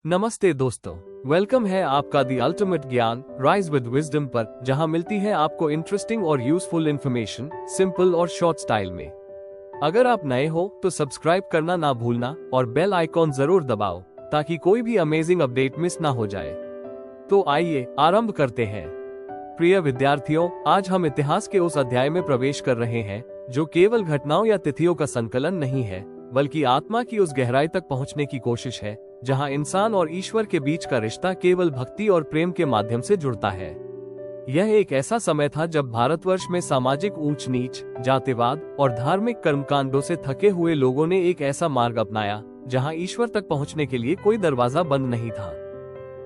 नमस्ते दोस्तों, वेलकम है आपका the ultimate Gyan rise with wisdom पर, जहां मिलती है आपको इंटरेस्टिंग और यूजफुल इन्फॉर्मेशन सिंपल और शॉर्ट स्टाइल में। अगर आप नए हो तो सब्सक्राइब करना ना भूलना और बेल आइकॉन जरूर दबाओ ताकि कोई भी अमेजिंग अपडेट मिस ना हो जाए। तो आइए आरंभ करते हैं। प्रिय विद्यार्थियों, आज हम इतिहास के उस अध्याय में प्रवेश कर रहे हैं जो केवल घटनाओं या तिथियों का संकलन नहीं है, बल्कि आत्मा की उस गहराई तक पहुंचने की कोशिश है जहां इंसान और ईश्वर के बीच का रिश्ता केवल भक्ति और प्रेम के माध्यम से जुड़ता है। यह एक ऐसा समय था जब भारतवर्ष में सामाजिक ऊंच नीच, जातिवाद और धार्मिक कर्मकांडों से थके हुए लोगों ने एक ऐसा मार्ग अपनाया जहां ईश्वर तक पहुंचने के लिए कोई दरवाजा बंद नहीं था।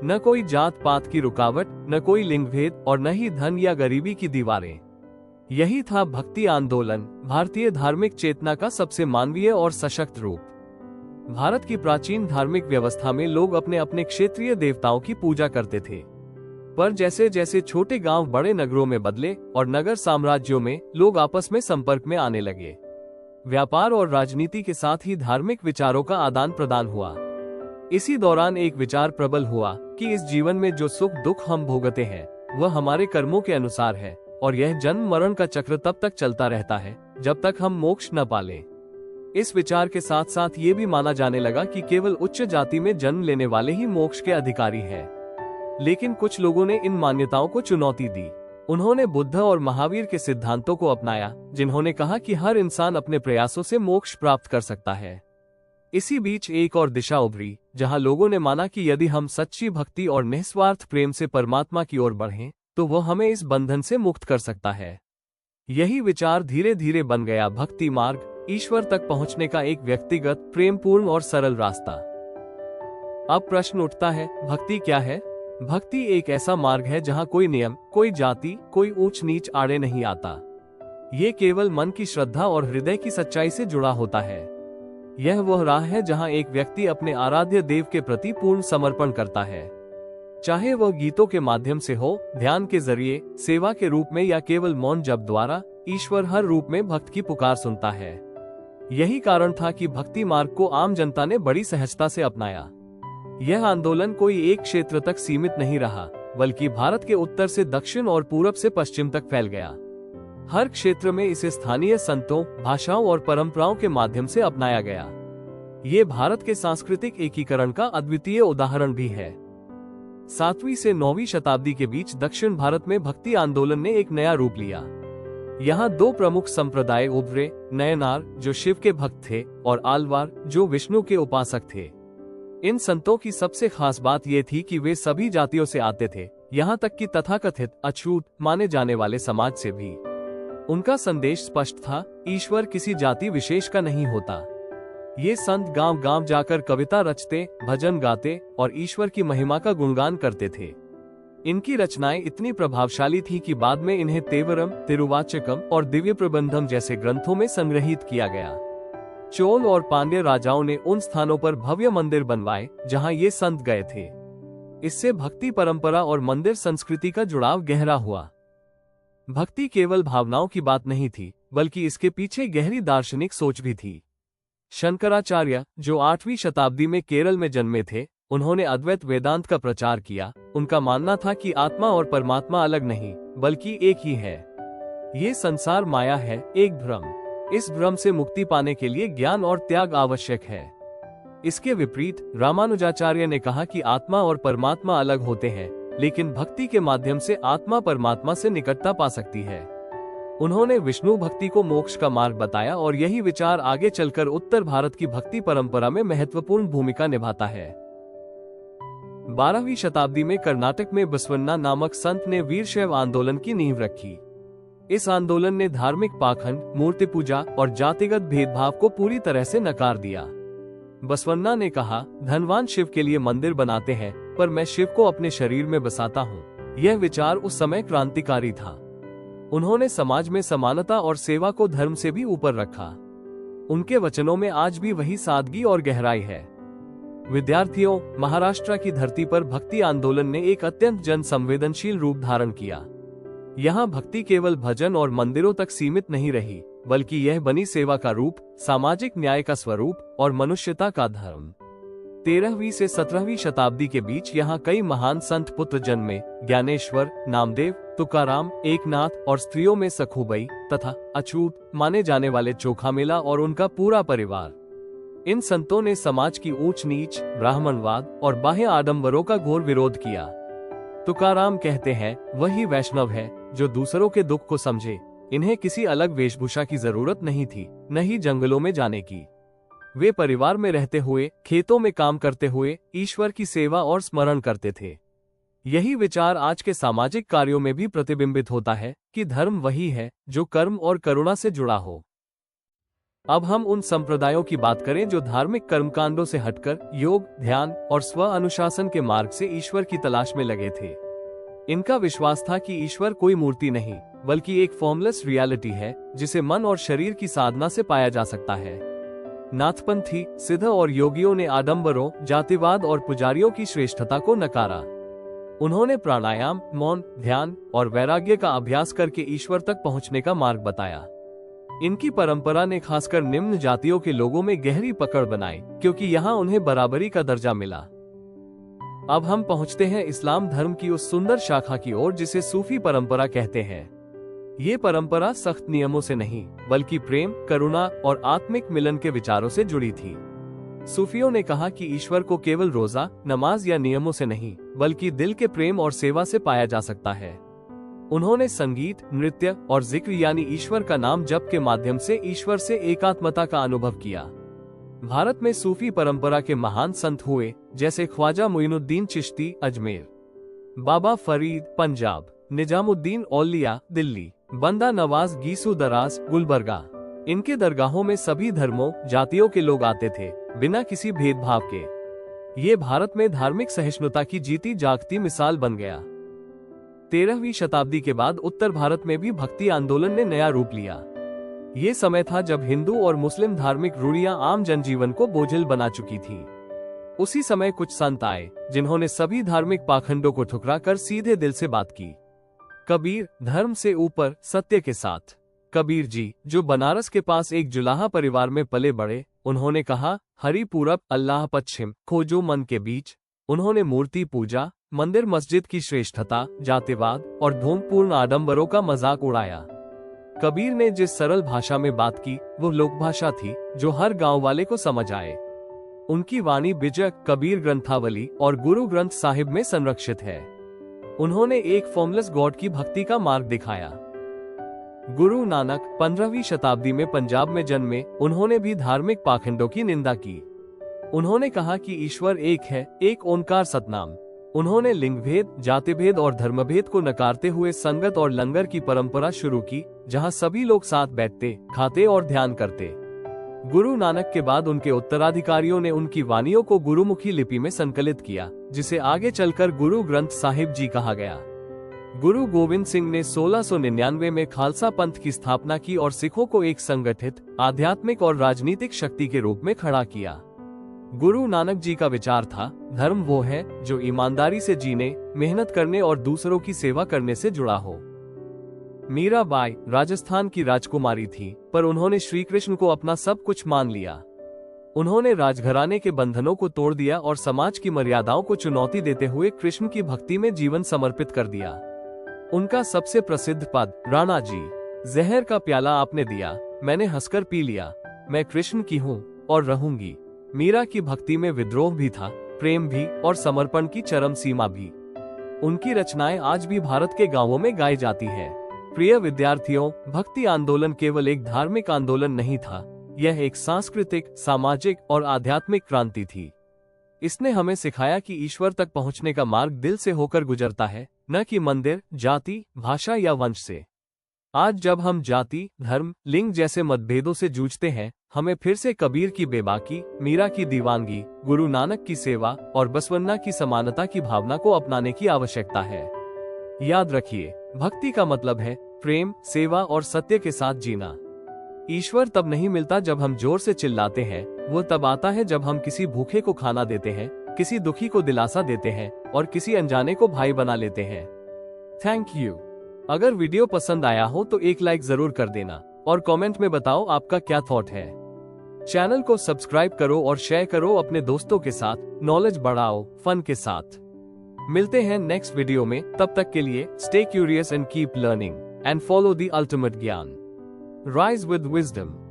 न कोई जात पात की रुकावट, न कोई लिंग भेद और न ही धन या गरीबी की दीवारें। यही था भक्ति आंदोलन, भारतीय धार्मिक चेतना का सबसे मानवीय और सशक्त रूप। भारत की प्राचीन धार्मिक व्यवस्था में लोग अपने अपने क्षेत्रीय देवताओं की पूजा करते थे, पर जैसे जैसे छोटे गांव बड़े नगरों में बदले और नगर साम्राज्यों में लोग आपस में संपर्क में आने लगे, व्यापार और राजनीति के साथ ही धार्मिक विचारों का आदान प्रदान हुआ। इसी दौरान एक विचार प्रबल हुआ कि इस जीवन में जो सुख दुख हम भोगते हैं वह हमारे कर्मों के अनुसार है, और यह जन्म मरण का चक्र तब तक चलता रहता है जब तक हम मोक्ष न पालें। इस विचार के साथ साथ ये भी माना जाने लगा कि केवल उच्च जाति में जन्म लेने वाले ही मोक्ष के अधिकारी हैं। लेकिन कुछ लोगों ने इन मान्यताओं को चुनौती दी। उन्होंने बुद्ध और महावीर के सिद्धांतों को अपनाया, जिन्होंने कहा कि हर इंसान अपने प्रयासों से मोक्ष प्राप्त कर सकता है। इसी बीच एक और दिशा उभरी, जहां लोगों ने माना कि यदि हम सच्ची भक्ति और निस्वार्थ प्रेम से परमात्मा की ओर बढ़ें तो वह हमें इस बंधन से मुक्त कर सकता है। यही विचार धीरे धीरे बन गया भक्ति मार्ग, ईश्वर तक पहुंचने का एक व्यक्तिगत, प्रेमपूर्ण और सरल रास्ता। अब प्रश्न उठता है, भक्ति क्या है? भक्ति एक ऐसा मार्ग है जहां कोई नियम, कोई जाति, कोई ऊंच नीच आड़े नहीं आता। ये केवल मन की श्रद्धा और हृदय की सच्चाई से जुड़ा होता है। यह वह राह है जहां एक व्यक्ति अपने आराध्य देव के प्रति पूर्ण समर्पण करता है, चाहे वह गीतों के माध्यम से हो, ध्यान के जरिए, सेवा के रूप में या केवल मौन जप द्वारा। ईश्वर हर रूप में भक्त की पुकार सुनता है। यही कारण था कि भक्ति मार्ग को आम जनता ने बड़ी सहजता से अपनाया। यह आंदोलन कोई एक क्षेत्र तक सीमित नहीं रहा, बल्कि भारत के उत्तर से दक्षिण और पूरब से पश्चिम तक फैल गया। हर क्षेत्र में इसे स्थानीय संतों, भाषाओं और परंपराओं के माध्यम से अपनाया गया। ये भारत के सांस्कृतिक एकीकरण का अद्वितीय उदाहरण भी है। 7वीं से 9वीं शताब्दी के बीच दक्षिण भारत में भक्ति आंदोलन ने एक नया रूप लिया। यहाँ दो प्रमुख संप्रदाय उभरे, नयनार जो शिव के भक्त थे और आलवार जो विष्णु के उपासक थे। इन संतों की सबसे खास बात यह थी कि वे सभी जातियों से आते थे, यहाँ तक कि तथाकथित अछूत माने जाने वाले समाज से भी। उनका संदेश स्पष्ट था, ईश्वर किसी जाति विशेष का नहीं होता। ये संत गांव गांव जाकर कविता रचते, भजन गाते और ईश्वर की महिमा का गुणगान करते थे। इनकी रचनाएं इतनी प्रभावशाली थी कि बाद में इन्हें तेवरम, तिरुवाचकम और दिव्य प्रबंधम जैसे ग्रंथों में संग्रहित किया गया। चोल और पांड्य राजाओं ने उन स्थानों पर भव्य मंदिर बनवाए जहां ये संत गए थे। इससे भक्ति परंपरा और मंदिर संस्कृति का जुड़ाव गहरा हुआ। भक्ति केवल भावनाओं की बात नहीं थी, बल्कि इसके पीछे गहरी दार्शनिक सोच भी थी। शंकराचार्य, जो 8वीं शताब्दी में केरल में जन्मे थे, उन्होंने अद्वैत वेदांत का प्रचार किया। उनका मानना था कि आत्मा और परमात्मा अलग नहीं, बल्कि एक ही है। ये संसार माया है, एक भ्रम। इस भ्रम से मुक्ति पाने के लिए ज्ञान और त्याग आवश्यक है। इसके विपरीत रामानुजाचार्य ने कहा कि आत्मा और परमात्मा अलग होते हैं, लेकिन भक्ति के माध्यम से आत्मा परमात्मा से निकटता पा सकती है। उन्होंने विष्णु भक्ति को मोक्ष का मार्ग बताया और यही विचार आगे चलकर उत्तर भारत की भक्ति परंपरा में महत्वपूर्ण भूमिका निभाता है। 12वीं शताब्दी में कर्नाटक में बसवन्ना नामक संत ने वीरशैव आंदोलन की नींव रखी। इस आंदोलन ने धार्मिक पाखंड, मूर्ति पूजा और जातिगत भेदभाव को पूरी तरह से नकार दिया। बसवन्ना ने कहा, धनवान शिव के लिए मंदिर बनाते हैं, पर मैं शिव को अपने शरीर में बसाता हूँ। यह विचार उस समय क्रांतिकारी था। उन्होंने समाज में समानता और सेवा को धर्म से भी ऊपर रखा। उनके वचनों में आज भी वही सादगी और गहराई है। विद्यार्थियों, महाराष्ट्र की धरती पर भक्ति आंदोलन ने एक अत्यंत जन संवेदनशील रूप धारण किया। यहाँ भक्ति केवल भजन और मंदिरों तक सीमित नहीं रही, बल्कि यह बनी सेवा का रूप, सामाजिक न्याय का स्वरूप और मनुष्यता का धर्म। 13वीं से 17वीं शताब्दी के बीच यहाँ कई महान संत पुत्र जन्मे। ज्ञानेश्वर, नामदेव, तुकाराम, एकनाथ और स्त्रियों में सखुबाई तथा अछूत माने जाने वाले चोखामेला और उनका पूरा परिवार। इन संतों ने समाज की ऊंच नीच, ब्राह्मणवाद और बाह्य आडंबरों का घोर विरोध किया। तुकाराम कहते हैं, वही वैष्णव है जो दूसरों के दुख को समझे। इन्हें किसी अलग वेशभूषा की जरूरत नहीं थी, न ही जंगलों में जाने की। वे परिवार में रहते हुए, खेतों में काम करते हुए ईश्वर की सेवा और स्मरण करते थे। यही विचार आज के सामाजिक कार्यों में भी प्रतिबिंबित होता है कि धर्म वही है जो कर्म और करुणा से जुड़ा हो। अब हम उन संप्रदायों की बात करें जो धार्मिक कर्मकांडों से हटकर योग, ध्यान और स्व अनुशासन के मार्ग से ईश्वर की तलाश में लगे थे। इनका विश्वास था कि ईश्वर कोई मूर्ति नहीं, बल्कि एक फॉर्मलेस रियलिटी है जिसे मन और शरीर की साधना से पाया जा सकता है। नाथपंथी, सिद्ध और योगियों ने आडंबरों, जातिवाद और पुजारियों की श्रेष्ठता को नकारा। उन्होंने प्राणायाम, मौन, ध्यान और वैराग्य का अभ्यास करके ईश्वर तक पहुंचने का मार्ग बताया। इनकी परंपरा ने खासकर निम्न जातियों के लोगों में गहरी पकड़ बनाई, क्योंकि यहाँ उन्हें बराबरी का दर्जा मिला। अब हम पहुँचते हैं इस्लाम धर्म की उस सुंदर शाखा की ओर जिसे सूफी परंपरा कहते हैं। ये परंपरा सख्त नियमों से नहीं, बल्कि प्रेम, करुणा और आत्मिक मिलन के विचारों से जुड़ी थी। सूफियों ने कहा कि ईश्वर को केवल रोजा, नमाज या नियमों से नहीं, बल्कि दिल के प्रेम और सेवा से पाया जा सकता है। उन्होंने संगीत, नृत्य और जिक्र यानी ईश्वर का नाम जप के माध्यम से ईश्वर से एकात्मता का अनुभव किया। भारत में सूफी परंपरा के महान संत हुए, जैसे ख्वाजा मोइनुद्दीन चिश्ती अजमेर, बाबा फरीद पंजाब, निजामुद्दीन औलिया दिल्ली, बंदा नवाज गीसू दराज गुलबर्गा। इनके दरगाहों में सभी धर्मों, जातियों के लोग आते थे, बिना किसी भेदभाव के। ये भारत में धार्मिक सहिष्णुता की जीती जागती मिसाल बन गया। 13वीं शताब्दी के बाद उत्तर भारत में भी भक्ति आंदोलन ने नया रूप लिया। ये समय था जब हिंदू और मुस्लिम धार्मिक रूढ़ियां आम जनजीवन को बोझिल बना चुकी थी। उसी समय कुछ संत आए जिन्होंने सभी धार्मिक पाखंडों को ठुकरा कर सीधे दिल से बात की। कबीर, धर्म से ऊपर सत्य के साथ। कबीर जी, जो बनारस के पास एक जुलाहा परिवार में पले बड़े, उन्होंने कहा, हरि पूरब, अल्लाह पश्चिम, खोजो मन के बीच। उन्होंने मूर्ति पूजा, मंदिर मस्जिद की श्रेष्ठता, जातिवाद और ढोंगपूर्ण आडंबरों का मजाक उड़ाया। कबीर ने जिस सरल भाषा में बात की, वो लोक भाषा थी जो हर गांव वाले को समझ आए। उनकी वाणी बिजय, कबीर ग्रंथावली और गुरु ग्रंथ साहिब में संरक्षित है। उन्होंने एक फॉर्मलेस गॉड की भक्ति का मार्ग दिखाया। गुरु नानक 15वीं शताब्दी में पंजाब में जन्मे। उन्होंने भी धार्मिक पाखंडों की निंदा की। उन्होंने कहा कि ईश्वर एक है, एक ओंकार सतनाम। उन्होंने लिंग भेद, जाति भेद और धर्मभेद को नकारते हुए संगत और लंगर की परंपरा शुरू की, जहां सभी लोग साथ बैठते, खाते और ध्यान करते। गुरु नानक के बाद उनके उत्तराधिकारियों ने उनकी वाणियों को गुरुमुखी लिपि में संकलित किया, जिसे आगे चलकर गुरु ग्रंथ साहिब जी कहा गया। गुरु गोविंद सिंह ने 1699 में खालसा पंथ की स्थापना की और सिखों को एक संगठित, आध्यात्मिक और राजनीतिक शक्ति के रूप में खड़ा किया। गुरु नानक जी का विचार था, धर्म वो है जो ईमानदारी से जीने, मेहनत करने और दूसरों की सेवा करने से जुड़ा हो। मीराबाई राजस्थान की राजकुमारी थी, पर उन्होंने श्री कृष्ण को अपना सब कुछ मान लिया। उन्होंने राजघराने के बंधनों को तोड़ दिया और समाज की मर्यादाओं को चुनौती देते हुए कृष्ण की भक्ति में जीवन समर्पित कर दिया। उनका सबसे प्रसिद्ध पद, राणा जी, जहर का प्याला आपने दिया, मैंने हंसकर पी लिया, मैं कृष्ण की हूँ और रहूंगी। मीरा की भक्ति में विद्रोह भी था, प्रेम भी और समर्पण की चरम सीमा भी। उनकी रचनाएं आज भी भारत के गांवों में गाई जाती है। प्रिय विद्यार्थियों, भक्ति आंदोलन केवल एक धार्मिक आंदोलन नहीं था, यह एक सांस्कृतिक, सामाजिक और आध्यात्मिक क्रांति थी। इसने हमें सिखाया कि ईश्वर तक पहुंचने का मार्ग दिल से होकर गुजरता है, न कि मंदिर, जाति, भाषा या वंश से। आज जब हम जाति, धर्म, लिंग जैसे मतभेदों से जूझते हैं, हमें फिर से कबीर की बेबाकी, मीरा की दीवानगी, गुरु नानक की सेवा और बसवन्ना की समानता की भावना को अपनाने की आवश्यकता है। याद रखिए, भक्ति का मतलब है प्रेम, सेवा और सत्य के साथ जीना। ईश्वर तब नहीं मिलता जब हम जोर से चिल्लाते हैं, वो तब आता है जब हम किसी भूखे को खाना देते हैं, किसी दुखी को दिलासा देते हैं और किसी अनजाने को भाई बना लेते हैं। Thank you. अगर वीडियो पसंद आया हो तो एक लाइक जरूर कर देना और कमेंट में बताओ आपका क्या थॉट है। चैनल को सब्सक्राइब करो और शेयर करो अपने दोस्तों के साथ। नॉलेज बढ़ाओ फन के साथ। मिलते हैं नेक्स्ट वीडियो में, तब तक के लिए stay curious and keep learning and follow the ultimate Gyan. Rise with wisdom.